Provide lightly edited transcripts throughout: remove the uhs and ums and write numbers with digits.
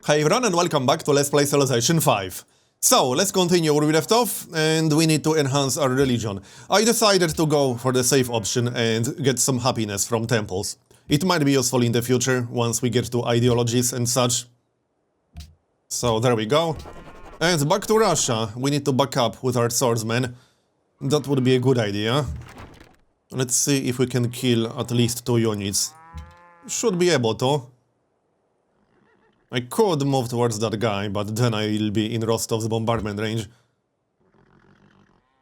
Hey everyone and welcome back to Let's Play Civilization 5. So, let's continue where we left off, and we need to enhance our religion. I decided to go for the safe option and get some happiness from temples. It might be useful in the future, once we get to ideologies and such. So, there we go. And back to Russia. We need to back up with our swordsmen. That would be a good idea. Let's see if we can kill at least 2 units. Should be able to. I could move towards that guy, but then I will be in Rostov's bombardment range.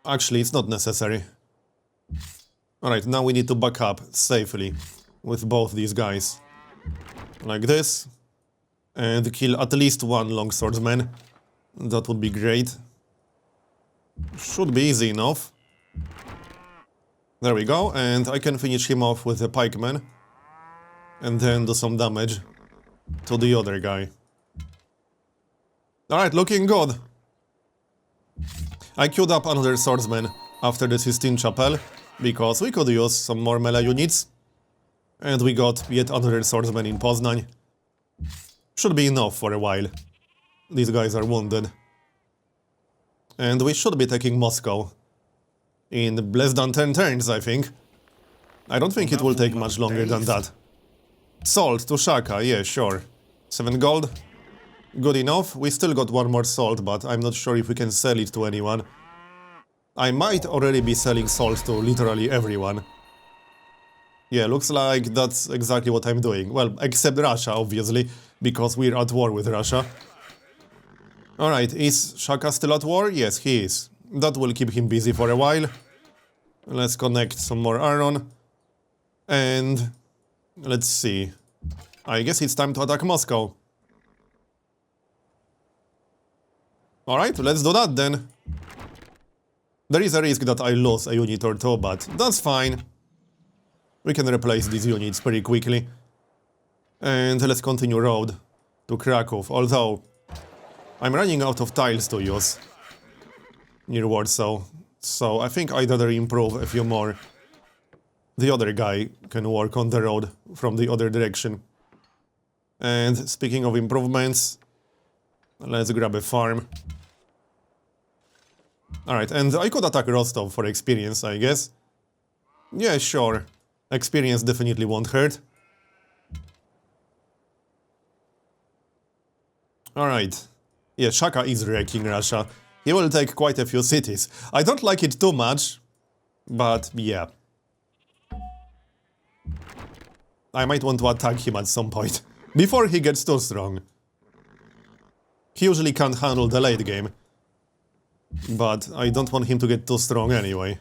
Actually, it's not necessary. Alright, now we need to back up safely with both these guys. Like this. And kill at least 1 longswordsman. That would be great. Should be easy enough. There we go, and I can finish him off with a pikeman. And then do some damage to the other guy. Alright, looking good. I queued up another swordsman after the Sistine Chapel, because we could use some more melee units. And we got yet another swordsman in Poznań. Should be enough for a while. These guys are wounded. And we should be taking Moscow in less than 10 turns, I think. I don't think it will take much longer than that. Salt to Shaka, yeah, sure. 7 gold. Good enough. We still got 1 more salt, but I'm not sure if we can sell it to anyone. I might already be selling salt to literally everyone. Yeah, looks like that's exactly what I'm doing. Well, except Russia, obviously, because we're at war with Russia. Alright, is Shaka still at war? Yes, he is. That will keep him busy for a while. Let's connect some more iron. And let's see. I guess it's time to attack Moscow. Alright, let's do that then. There is a risk that I lose a unit or 2, but that's fine. We can replace these units pretty quickly. And let's continue road to Krakow, although I'm running out of tiles to use near Warsaw. So I think I'd rather improve a few more. The other guy can work on the road from the other direction. And speaking of improvements, let's grab a farm. Alright, and I could attack Rostov for experience, I guess. Yeah, sure. Experience definitely won't hurt. Alright. Yeah, Shaka is wrecking Russia. He will take quite a few cities. I don't like it too much, but yeah. I might want to attack him at some point, before he gets too strong. He usually can't handle the late game. But I don't want him to get too strong anyway.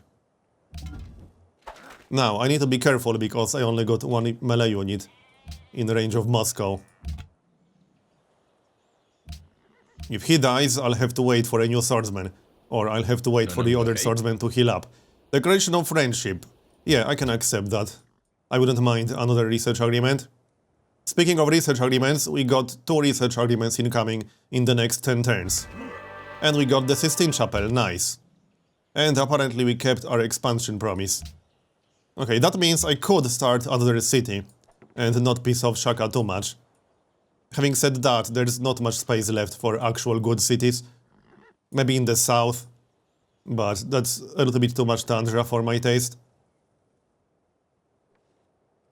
Now, I need to be careful because I only got 1 melee unit in range of Moscow. If he dies, I'll have to wait for a new swordsman. Or I'll have to wait for the other swordsman to heal up. Declaration of friendship. Yeah, I can accept that. I wouldn't mind another research agreement. Speaking of research agreements, we got 2 research agreements incoming in the next 10 turns. And we got the Sistine Chapel, nice. And apparently we kept our expansion promise. Okay, that means I could start another city and not piss off Shaka too much. Having said that, there's not much space left for actual good cities. Maybe in the south, but that's a little bit too much tundra for my taste.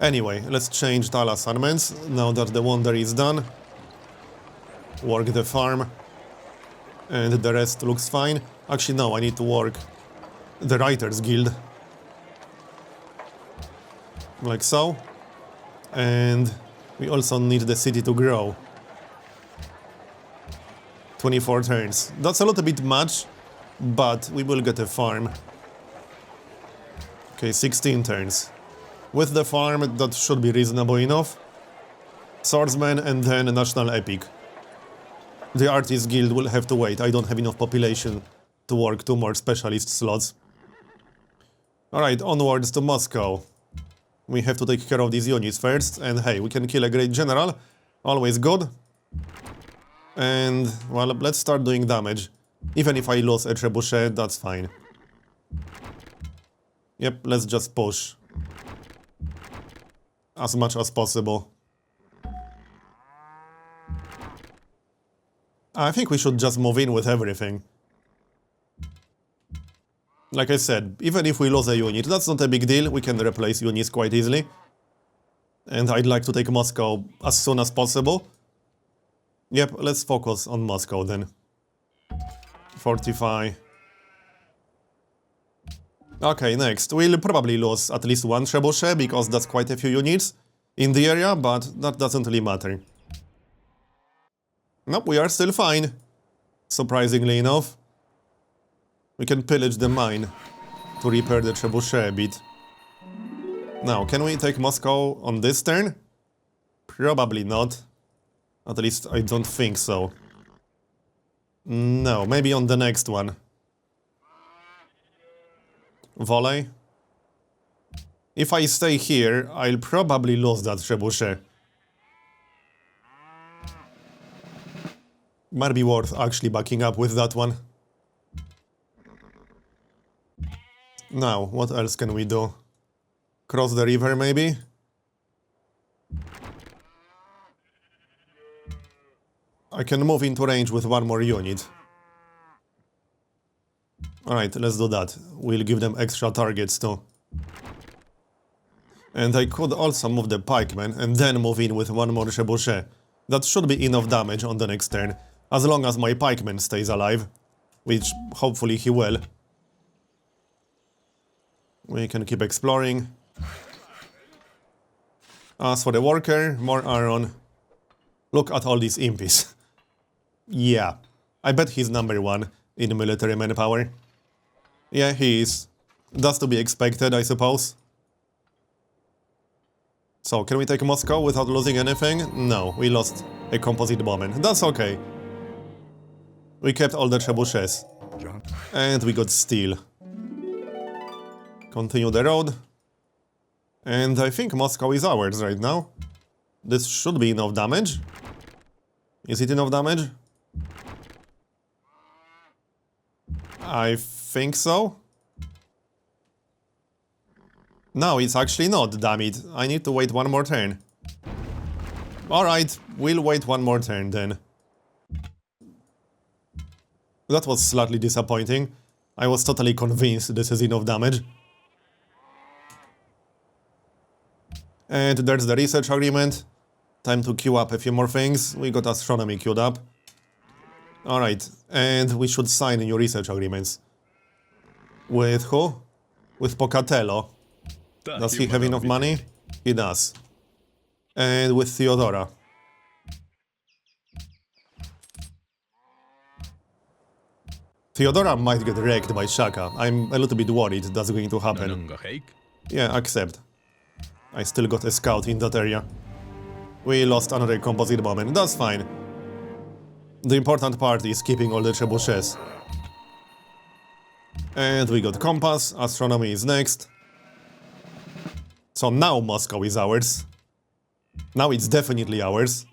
Anyway, let's change Talas armaments now that the wonder is done. Work the farm. And the rest looks fine. Actually, no, I need to work the Writers Guild. Like so. And we also need the city to grow. 24 turns. That's a little bit much, but we will get a farm. Okay, 16 turns. With the farm, that should be reasonable enough. Swordsman and then a national epic. The Artist Guild will have to wait. I don't have enough population to work 2 more specialist slots. Alright, onwards to Moscow. We have to take care of these units first, and hey, we can kill a great general. Always good. And, well, let's start doing damage. Even if I lose a trebuchet, that's fine. Yep, let's just push as much as possible. I think we should just move in with everything. Like I said, even if we lose a unit, that's not a big deal. We can replace units quite easily. And I'd like to take Moscow as soon as possible. Yep, let's focus on Moscow then. Fortify. Okay, next. We'll probably lose at least one trebuchet, because that's quite a few units in the area, but that doesn't really matter. Nope, we are still fine. Surprisingly enough. We can pillage the mine to repair the trebuchet a bit. Now, can we take Moscow on this turn? Probably not. At least I don't think so. No, maybe on the next one. Volley. If I stay here, I'll probably lose that trebuchet. Might be worth actually backing up with that one. Now, what else can we do? Cross the river, maybe? I can move into range with one more unit. Alright, let's do that. We'll give them extra targets too. And I could also move the pikemen and then move in with one more trebuchet. That should be enough damage on the next turn, as long as my pikeman stays alive, which hopefully he will. We can keep exploring. As for the worker, more iron. Look at all these impies. Yeah, I bet he's number one in military manpower. Yeah, he is. That's to be expected, I suppose. So, can we take Moscow without losing anything? No, we lost a composite bombing. That's okay. We kept all the trebuchets. And we got steel. Continue the road. And I think Moscow is ours right now. This should be enough damage. Is it enough damage? I think so. No, it's actually not, damn it. I need to wait one more turn. Alright, we'll wait one more turn then. That was slightly disappointing. I was totally convinced this is enough damage. And there's the research agreement. Time to queue up a few more things. We got astronomy queued up. Alright, and we should sign new research agreements. With who? With Pocatello. Does he have enough money? He does. And with Theodora. Theodora might get wrecked by Shaka. I'm a little bit worried that's going to happen. Yeah, accept. I still got a scout in that area. We lost another composite bomber. That's fine. The important part is keeping all the trebuchets. And we got compass. Astronomy is next. So now Moscow is ours. Now it's definitely ours.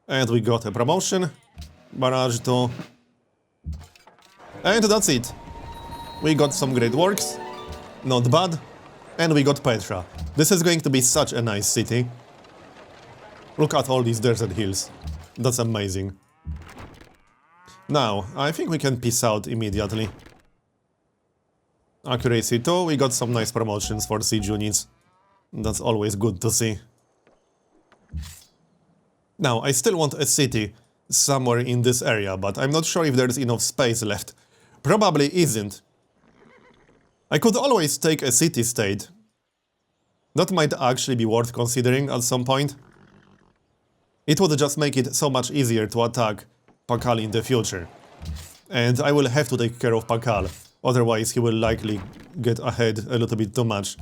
And we got a promotion. Barrage 2. And that's it. We got some great works. Not bad. And we got Petra. This is going to be such a nice city. Look at all these desert hills. That's amazing. Now, I think we can peace out immediately. Accuracy 2, we got some nice promotions for siege units. That's always good to see. Now, I still want a city somewhere in this area, but I'm not sure if there's enough space left. Probably isn't. I could always take a city-state. That might actually be worth considering at some point. It would just make it so much easier to attack Pakal in the future. And I will have to take care of Pakal, otherwise he will likely get ahead a little bit too much.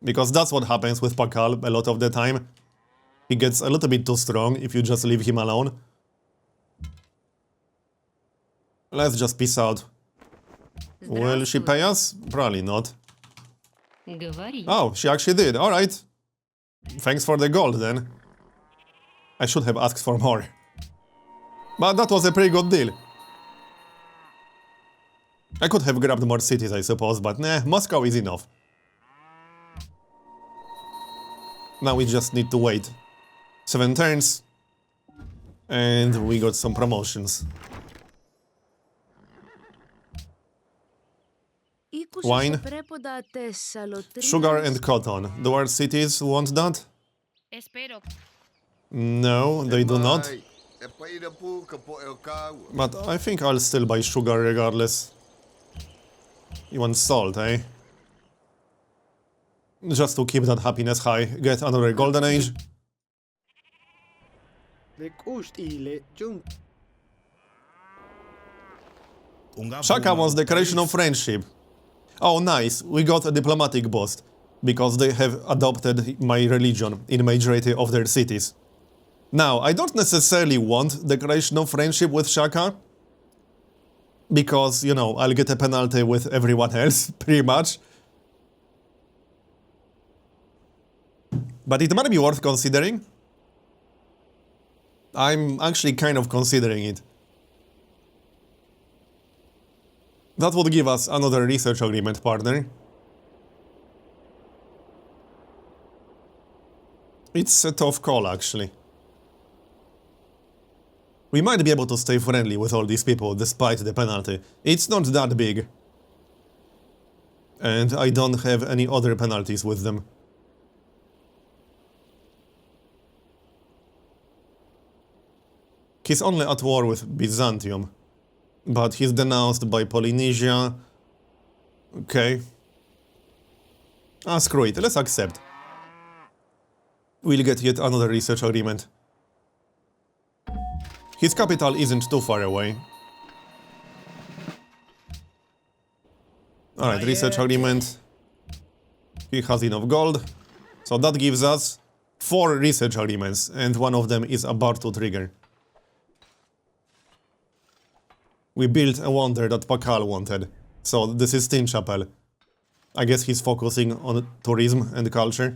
Because that's what happens with Pakal a lot of the time. He gets a little bit too strong if you just leave him alone. Let's just peace out. Will she pay us? Probably not. Oh, she actually did. Alright. Thanks for the gold then. I should have asked for more. But that was a pretty good deal. I could have grabbed more cities, I suppose, but nah, Moscow is enough. Now we just need to wait 7 turns. And we got some promotions. Wine, sugar and cotton. Do our cities want that? No, they do not. But I think I'll still buy sugar regardless. You want salt, eh? Just to keep that happiness high. Get another golden age. Shaka wants declaration of friendship. Oh, nice. We got a diplomatic boost. Because they have adopted my religion in majority of their cities. Now, I don't necessarily want declaration of friendship with Shaka. Because, you know, I'll get a penalty with everyone else, pretty much. But it might be worth considering. I'm actually kind of considering it. That would give us another research agreement partner. It's a tough call, actually. We might be able to stay friendly with all these people despite the penalty. It's not that big. And I don't have any other penalties with them. He's only at war with Byzantium. But he's denounced by Polynesia. Okay. Ah, screw it. Let's accept. We'll get yet another research agreement. His capital isn't too far away. Alright, research agreement. He has enough gold. So that gives us 4 research agreements, and one of them is about to trigger. We built a wonder that Pakal wanted. So this is Sistine Chapel. I guess he's focusing on tourism and culture.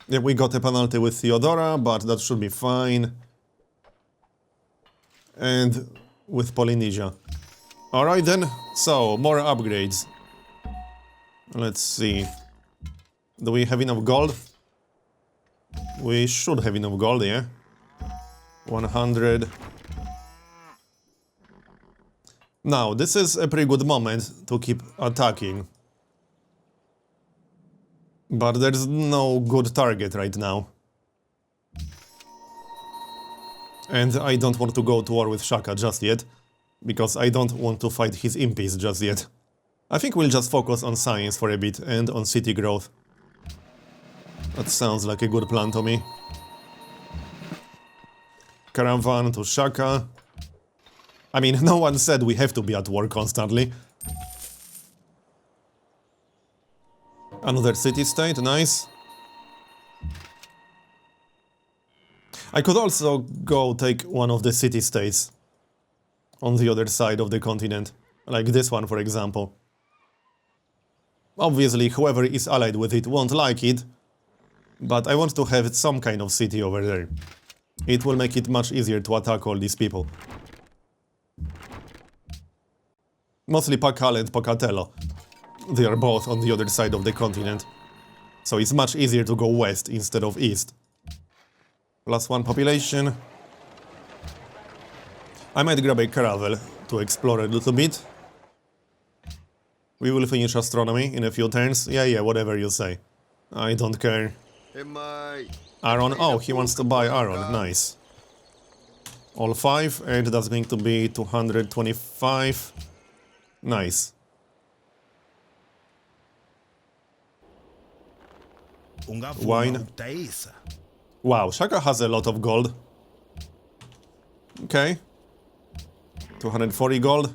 Yeah, we got a penalty with Theodora, but that should be fine. And with Polynesia. Alright then, so more upgrades. Let's see. Do we have enough gold? We should have enough gold, yeah? 100. Now, this is a pretty good moment to keep attacking. But there's no good target right now. And I don't want to go to war with Shaka just yet, because I don't want to fight his impies just yet. I think we'll just focus on science for a bit and on city growth. That sounds like a good plan to me. Caravan to Shaka. I mean, no one said we have to be at war constantly. Another city-state, nice. I could also go take one of the city-states on the other side of the continent, like this one, for example. Obviously, whoever is allied with it won't like it, but I want to have some kind of city over there. It will make it much easier to attack all these people. Mostly Pakal and Pocatello. They are both on the other side of the continent. So it's much easier to go west instead of east. +1 population. I might grab a caravel to explore a little bit. We will finish astronomy in a few turns. Yeah, whatever you say. I don't care. Aaron, oh, he wants to buy Aaron, nice. All 5, and that's going to be 225. Nice. Wine. Wow, Shaka has a lot of gold. Okay. 240 gold.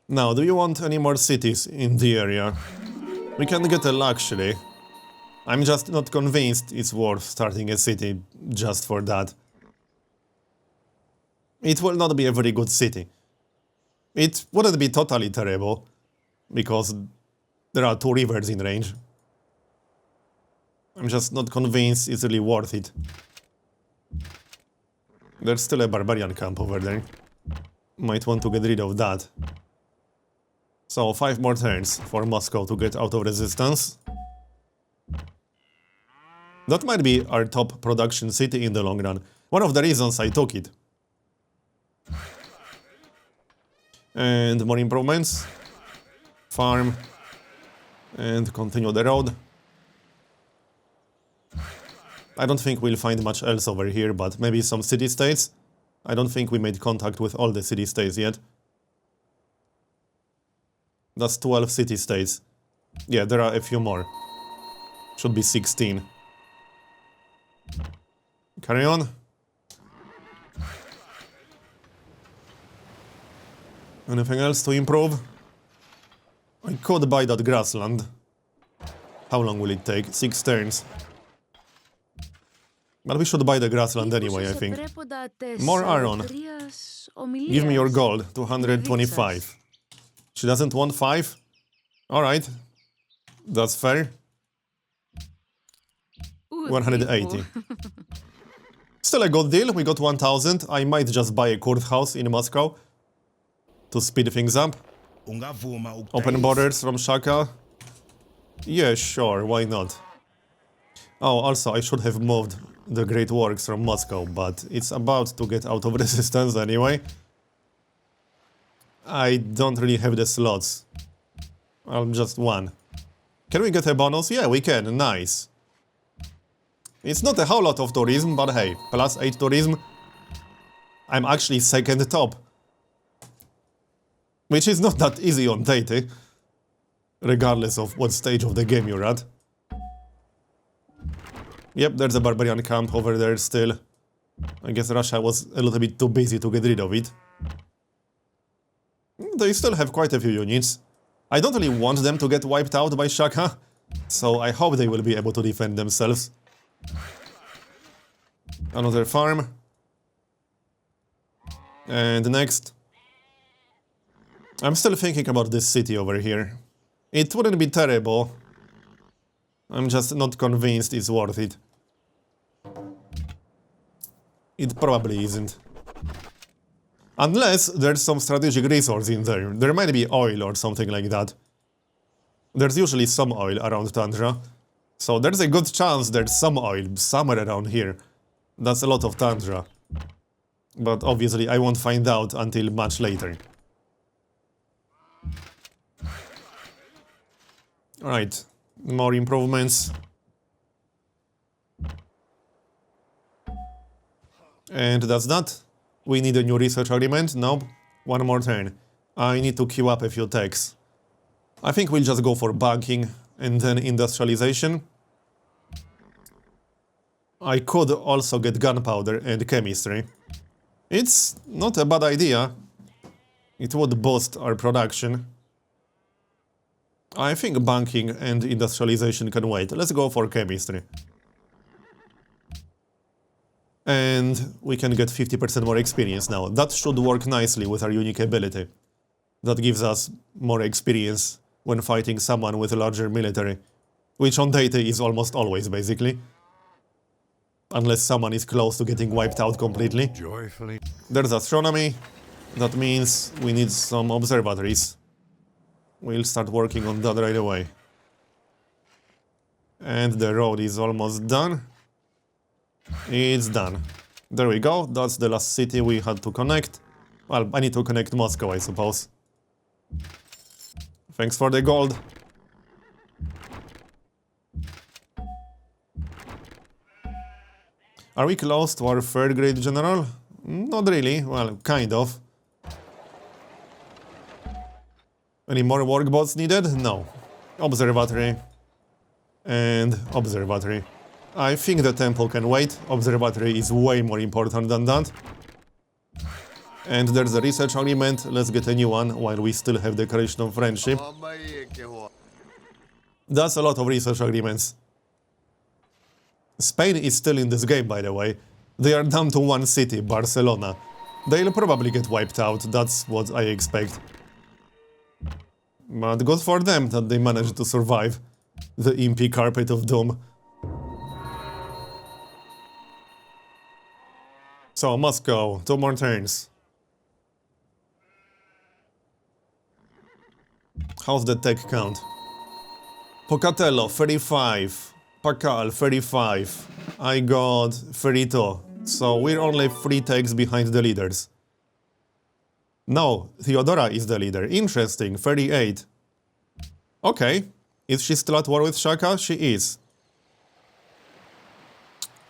Now, do you want any more cities in the area? We can get a luxury. I'm just not convinced it's worth starting a city just for that. It will not be a very good city. It wouldn't be totally terrible, because there are 2 rivers in range. I'm just not convinced it's really worth it. There's still a barbarian camp over there. Might want to get rid of that. So 5 more turns for Moscow to get out of resistance. That might be our top production city in the long run. One of the reasons I took it. And more improvements. Farm. And continue the road. I don't think we'll find much else over here, but maybe some city-states. I don't think we made contact with all the city-states yet. That's 12 city-states. Yeah, there are a few more. Should be 16. Carry on. Anything else to improve? I could buy that grassland. How long will it take? 6 turns. But we should buy the grassland anyway, I think. More iron. Give me your gold. 225. She doesn't want 5? Alright. That's fair. 180. Still a good deal. We got 1000. I might just buy a courthouse in Moscow to speed things up. Open borders from Shaka. Yeah, sure, why not? Oh, also, I should have moved the Great Works from Moscow, but it's about to get out of resistance anyway. I don't really have the slots. I'm just one. Can we get a bonus? Yeah, we can. Nice. It's not a whole lot of tourism, but hey, plus 8 tourism. I'm actually second top. Which is not that easy on Deity, regardless of what stage of the game you're at. Yep, there's a barbarian camp over there still. I guess Russia was a little bit too busy to get rid of it. They still have quite a few units. I don't really want them to get wiped out by Shaka, so I hope they will be able to defend themselves. Another farm. And next. I'm still thinking about this city over here. It wouldn't be terrible. I'm just not convinced it's worth it. It probably isn't. Unless there's some strategic resource in there. There might be oil or something like that. There's usually some oil around Tundra. So there's a good chance there's some oil somewhere around here. That's a lot of Tundra. But obviously I won't find out until much later. Alright, more improvements. And that's that. We need a new research agreement. Nope. One more turn. I need to queue up a few techs. I think we'll just go for banking and then industrialization. I could also get gunpowder and chemistry. It's not a bad idea. It would boost our production. I think banking and industrialization can wait. Let's go for chemistry. And we can get 50% more experience now. That should work nicely with our unique ability. That gives us more experience when fighting someone with a larger military. Which on Deity is almost always, basically. Unless someone is close to getting wiped out completely. Joyfully. There's astronomy. That means we need some observatories. We'll start working on that right away. And the road is almost done. It's done. There we go. That's the last city we had to connect. Well, I need to connect Moscow, I suppose. Thanks for the gold. Are we close to our third grade general? Not really. Well, kind of. Any more workbots needed? No. Observatory. And observatory. I think the temple can wait. Observatory is way more important than that. And there's a research agreement. Let's get a new one while we still have Declaration of Friendship. That's a lot of research agreements. Spain is still in this game, by the way. They are down to one city, Barcelona. They'll probably get wiped out, that's what I expect. But good for them that they managed to survive the Impy Carpet of Doom. So, Moscow, 2 more turns. How's the tech count? Pocatello, 35. Pakal, 35. I got 32. So we're only 3 takes behind the leaders. No, Theodora is the leader. Interesting, 38. Okay. Is she still at war with Shaka? She is.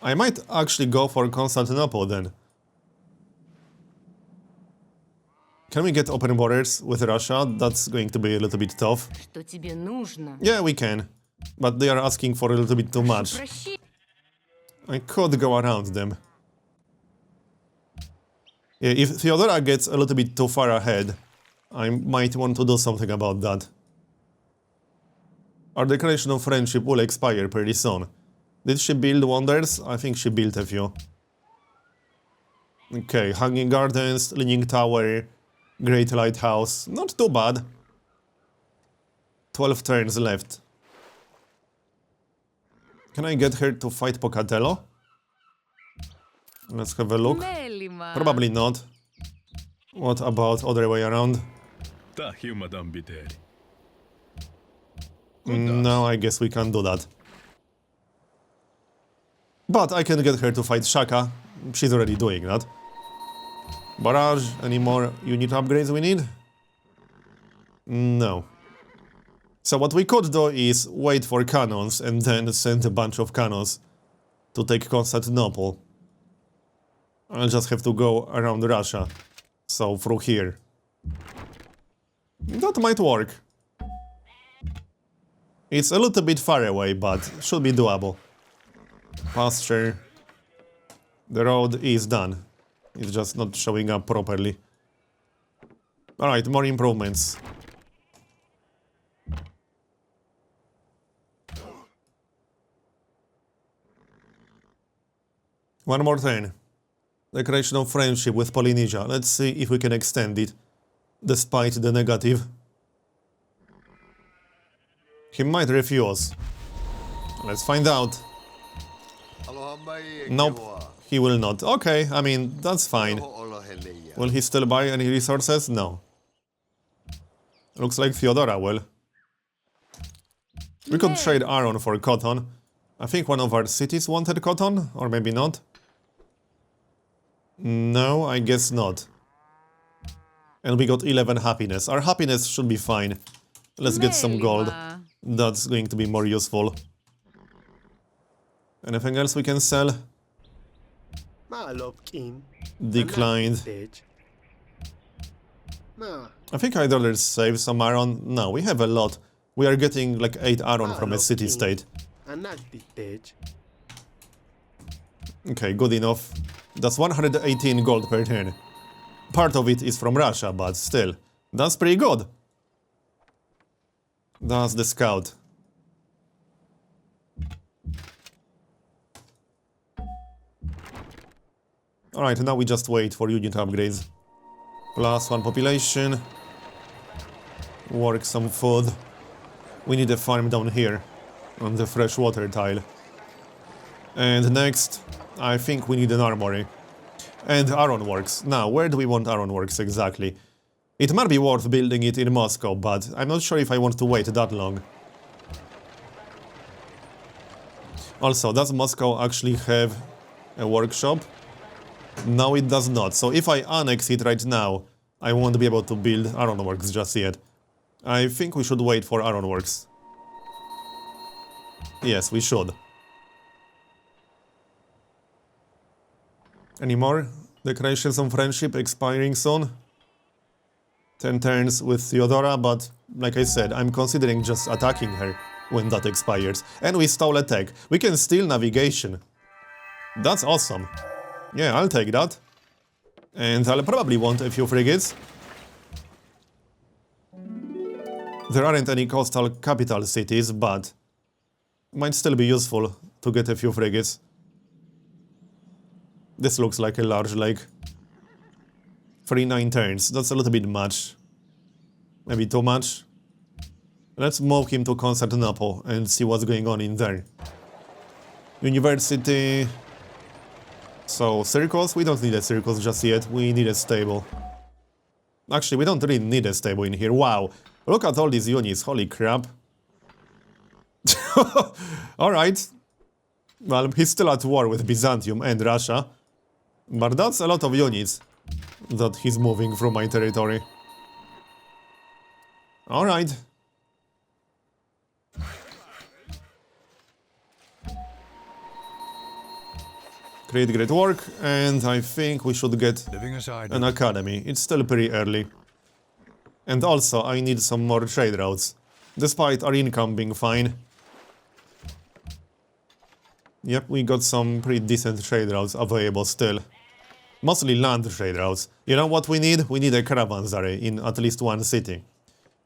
I might actually go for Constantinople then. Can we get open borders with Russia? That's going to be a little bit tough. Yeah, we can. But they are asking for a little bit too much. I could go around them. Yeah, if Theodora gets a little bit too far ahead, I might want to do something about that. Our declaration of friendship will expire pretty soon. Did she build wonders? I think she built a few. Okay, Hanging Gardens, Leaning Tower, Great Lighthouse. Not too bad. 12 turns left. Can I get her to fight Pocatello? Let's have a look. Probably not. What about other way around? No, I guess we can't do that. But I can get her to fight Shaka. She's already doing that. Barrage, any more unit upgrades we need? No. So what we could do is wait for cannons and then send a bunch of cannons to take Constantinople. I'll just have to go around Russia. So through here. That might work. It's a little bit far away, but should be doable. Pasture. The road is done. It's just not showing up properly. Alright, more improvements. One more turn. Declaration of friendship with Polynesia. Let's see if we can extend it, despite the negative. He might refuse. Let's find out. Nope, he will not. Okay, I mean, that's fine. Will he still buy any resources? No. Looks like Theodora will. We could trade iron for cotton. I think one of our cities wanted cotton, or maybe not. No, I guess not. And we got 11 happiness. Our happiness should be fine. Let's get some gold. That's going to be more useful. Anything else we can sell? Declined. I think I'd rather save some iron. No, we have a lot. We are getting like 8 iron from a city-state. Okay, good enough. That's 118 gold per turn. Part of it is from Russia, but still. That's pretty good. That's the scout. Alright, now we just wait for unit upgrades. +1 population. Work some food. We need a farm down here, on the freshwater tile. And next, I think we need an armory. And ironworks. Now, where do we want ironworks exactly? It might be worth building it in Moscow, but I'm not sure if I want to wait that long. Also, does Moscow actually have a workshop? No, it does not. So if I annex it right now, I won't be able to build ironworks just yet. I think we should wait for ironworks. Yes, we should. Any more? Declarations of friendship expiring soon. 10 turns with Theodora, but like I said, I'm considering just attacking her when that expires. And we stole a tech. We can steal navigation. That's awesome. Yeah, I'll take that. And I'll probably want a few frigates. There aren't any coastal capital cities, but might still be useful to get a few frigates. This looks like a large lake. 39 turns, that's a little bit much. Maybe too much. Let's move him to Constantinople and see what's going on in there. University. So, circles? We don't need a circus just yet, we need a stable. Actually, we don't really need a stable in here, wow. Look at all these units, holy crap. Alright, Well, he's still at war with Byzantium and Russia. But that's a lot of units that he's moving from my territory. Alright. Great work, and I think we should get an academy. It's still pretty early. And also, I need some more trade routes, despite our income being fine. Yep, we got some pretty decent trade routes available still. Mostly land trade routes. You know what we need? We need a caravanserai in at least one city.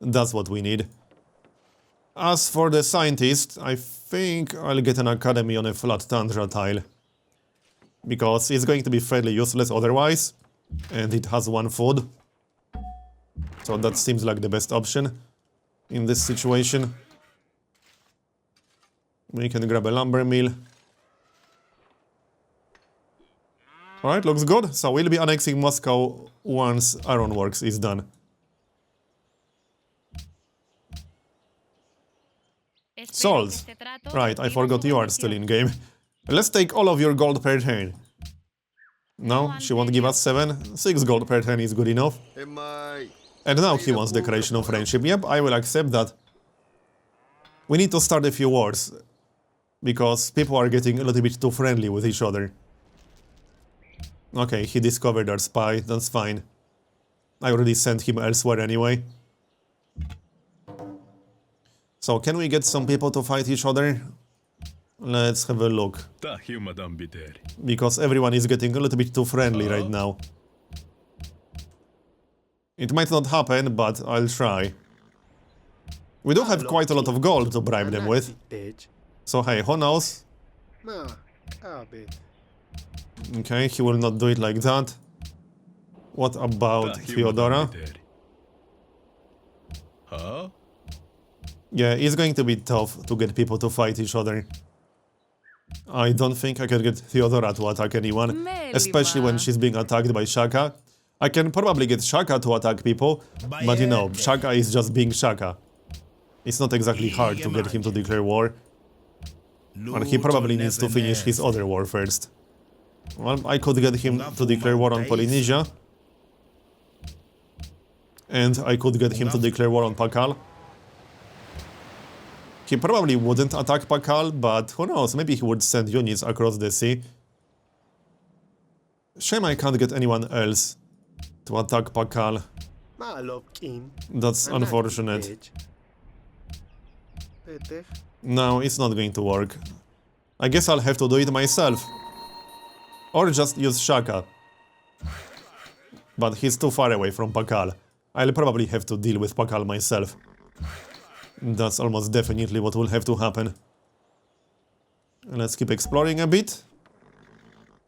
That's what we need. As for the scientist, I think I'll get an academy on a flat tundra tile. Because it's going to be fairly useless otherwise. And it has one food. So that seems like the best option in this situation. We can grab a lumber mill. Alright, looks good. So we'll be annexing Moscow once ironworks is done. Sold. Right, I forgot you are still in game. Let's take all of your gold per turn. No, she won't give us 7. 6 gold per turn is good enough. And now he wants Declaration of Friendship. Yep, I will accept that. We need to start a few wars. Because people are getting a little bit too friendly with each other. Okay, he discovered our spy, that's fine. I already sent him elsewhere anyway. So, can we get some people to fight each other? Let's have a look. Because everyone is getting a little bit too friendly right now. It might not happen, but I'll try. We do have quite a lot of gold to bribe them with. So hey, who knows? Okay, he will not do it like that. What about Theodora? Yeah, it's going to be tough to get people to fight each other. I don't think I can get Theodora to attack anyone, especially when she's being attacked by Shaka. I can probably get Shaka to attack people, but you know, Shaka is just being Shaka. It's not exactly hard to get him to declare war. And he probably needs to finish his other war first. Well, I could get him to declare war on Polynesia. And I could get him to declare war on Pakal. He probably wouldn't attack Pakal, but who knows, maybe he would send units across the sea. Shame I can't get anyone else to attack Pakal. That's unfortunate. No, it's not going to work. I guess I'll have to do it myself. Or just use Shaka. But he's too far away from Pakal. I'll probably have to deal with Pakal myself. That's almost definitely what will have to happen. Let's keep exploring a bit.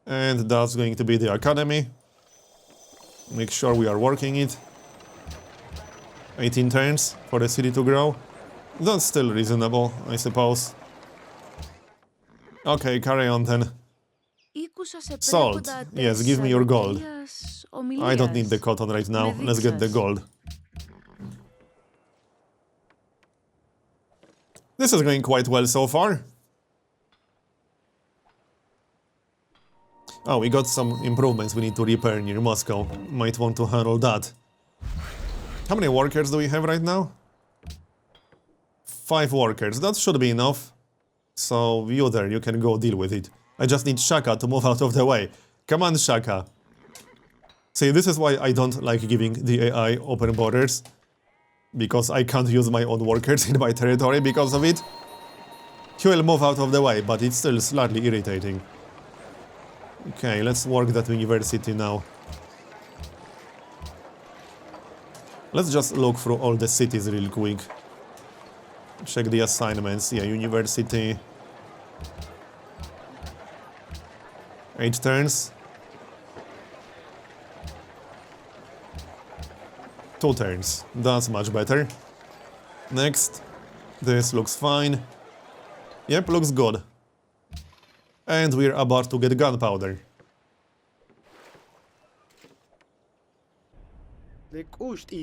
And that's going to be the academy. Make sure we are working it. 18 turns for the city to grow. That's still reasonable, I suppose. Okay, carry on then. Sold. Yes, give me your gold. I don't need the cotton right now. Let's get the gold. This is going quite well so far. Oh, we got some improvements we need to repair near Moscow. Might want to handle that. How many workers do we have right now? 5 workers. That should be enough. So, you there, you can go deal with it. I just need Shaka to move out of the way. Come on, Shaka. See, this is why I don't like giving the AI open borders. Because I can't use my own workers in my territory because of it. He will move out of the way, but it's still slightly irritating. Okay, let's work that university now. Let's just look through all the cities real quick. Check the assignments. Yeah, university. 8 turns. 2 turns. That's much better. Next. This looks fine. Yep, looks good. And we're about to get gunpowder.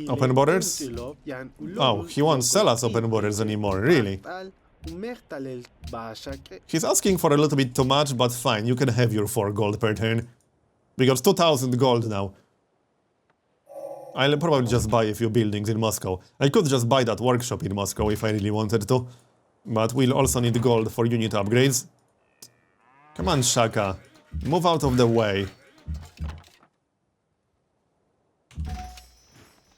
Open borders? Oh, he won't sell us open borders anymore, really? Umertalel Bashake. He's asking for a little bit too much, but fine, you can have your 4 gold per turn. We got 2000 gold now. I'll probably just buy a few buildings in Moscow. I could just buy that workshop in Moscow if I really wanted to. But we'll also need gold for unit upgrades. Come on, Shaka. Move out of the way.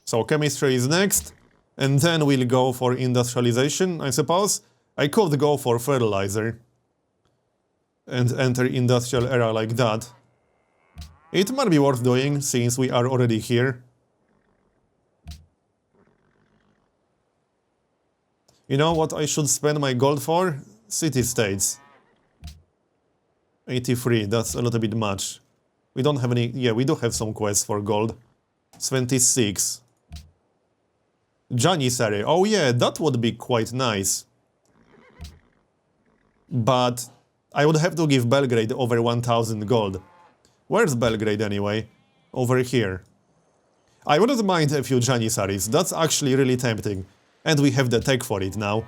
So chemistry is next. And then we'll go for industrialization, I suppose. I could go for fertilizer. And enter industrial era like that. It might be worth doing, since we are already here. You know what I should spend my gold for? City-states. 83, that's a little bit much. We don't have any... Yeah, we do have some quests for gold. 26. Janissary. Oh yeah, that would be quite nice. But I would have to give Belgrade over 1000 gold. Where's Belgrade anyway? Over here. I wouldn't mind a few Janissaries, that's actually really tempting. And we have the tech for it now.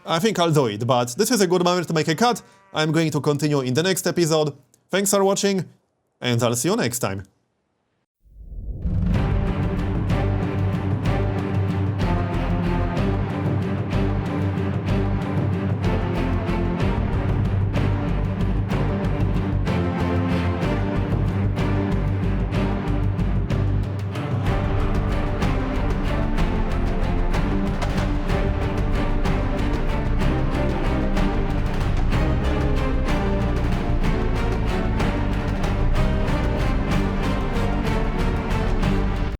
I think I'll do it, but this is a good moment to make a cut. I'm going to continue in the next episode. Thanks for watching, and I'll see you next time.